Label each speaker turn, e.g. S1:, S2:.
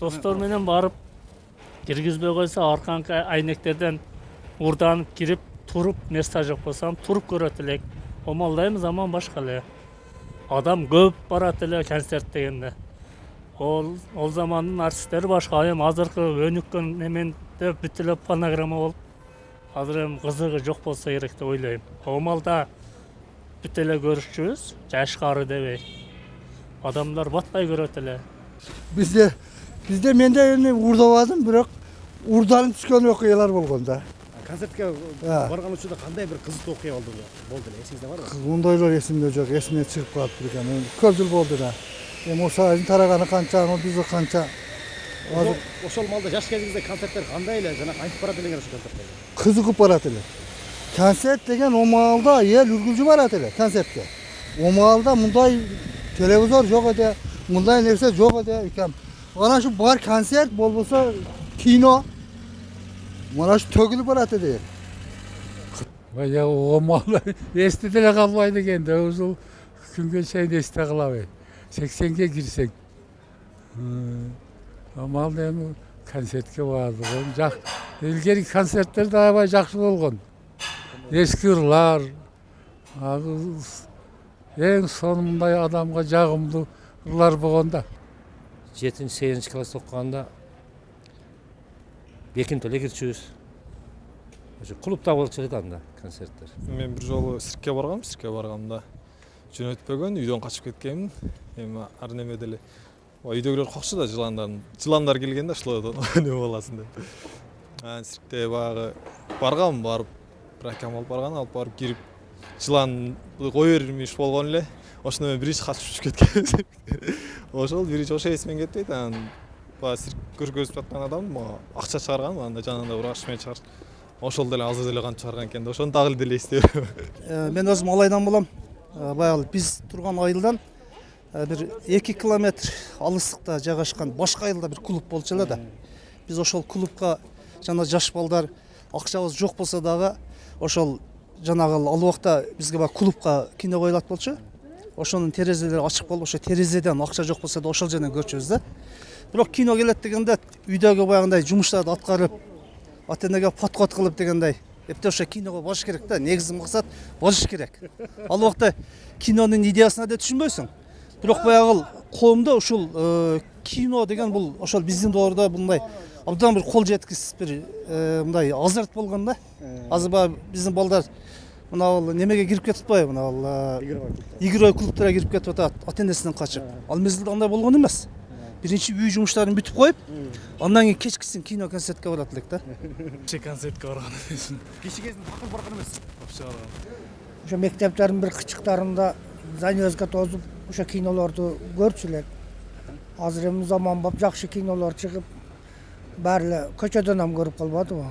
S1: Достор менен барып киргизбей койсо арканкы айнектерден урданып кирип туруп места жок болсо туруп көрөт элек. Омалдайм заман башка эле. Адам көп барат эле концерт дегенде. Ол замандын артисттери башка, эми азыркы өнүккөн неменде бүт эле фонограмма болуп, азыр эми кызыгы жок болсо керек деп ойлойм. Омалда бүт эле көрүшчүбүз, жашкары дебей. Адамдар батпай көрөт эле.
S2: Bizde mende erini uğurlamadım, bırak uğurdanıp çıkan okuyalar болгон да.
S3: Концертке барган учурда кандай бир кызыктуу окуя болду эле, эсиңизде барбы?
S2: Ондайлар эсимде жок, эсине чыгып калып турган. Көп жыл болду да. Эми ошо айдын тараганы канча, биздики канча.
S3: Ошол маалда жаш кезиңизде концерттер кандай эле жана кантип барат элеңер ошол концерттерге?
S2: Кызыгып барат эле. Концерт деген о маалда эл үргүлжү барат эле концертке. O маалда мындай телевизор жок эде, мындай нерсе жок эде экен. Ana şu bar konser bolbosa kino. Mana şu tөгүлүп барат эде.
S4: Ya o mallar estidile kalmaydı kendi. O күнгө чейин эсте калабы. 80'ge girsek. Ama эми концертке барды. Жак. Илгери концерттер да аябай жакшы болгон. Эски ырлар. Эң сонундай адамга жагымдуу ырлар болгондо.
S5: 7-8 класс окуганда Бекинтөлө кирчүбүз. Ошо клубда болчу эле анда концерттер.
S6: Мен бир жолу сиркке баргам, барганда жөнөтпөгөн, үйдөн качып кеткенмин. Эми ар немеде эле үйдөгүлөр кокчу да жыландар келгенде ошолордон не боласың деп. Сиркте баягы барып бир акам алып барган, алып барып кирип жылан кое бермиш болгон эле. Ошондо мен биринчи качып түшүп кеткенмин. Ошол биринчи ошо эсимен кетпейт. Анан баягы цирк көргөзүп аткан адам акча чыгарган, анда жанында бир ашмай чыгарып. Ошол деле азыр деле кантип чыгарган экен да, ошону дагы деле эстеп.
S7: Мен өзүм Алайдан болом. Баягы биз турган айылдан бир 2 километр алыстыкта жайгашкан башка айылда бир клуб болчу эле да. Биз ошол клубка жана жаш балдар акчабыз жок болсо дагы ошол жанагы ал убакта бизге баягы клубка кино коюлат болчу. Ошонун терезелери ачык болуп, ошо терезеден акча жок болсо да ошол жерден көрчүбүз да. Бирок кино келет дегенде үйдөгү баягындай жумуштарды аткарып, ата-энеге подход кылып дегендей. Эпте ошо киного барыш керек да, негизги максат барыш керек. Ал убакта кинонун идеясына да түшүнбөйсүң. Бирок баягы коомдо ушул кино деген бул ошол биздин доордо мындай абдан бир кол жеткис бир мындай азырт болгон да. Азыр баягы биздин балдар мына немеге кирип кетип атпайбы, мына игрой клубтарга кирип кетип атат, ата-энесинен качып. Ал мезгилде андай болгон эмес. Биринчи үй жумуштарын бүтүп коюп, андан кийин кечкисин кино концертке барат элек да.
S6: Концертке барган эмесмин.
S3: Кечки кезинде такыр барган эмес.
S6: Вообще барган.
S8: Ошо мектептердин бир кычыктарында занёзго тозуп ошо кинолорду көрчү элек. Азыр эми заман бап жакшы кинолор чыгып, баары эле көчөдөн ham көрүп калбадыбы.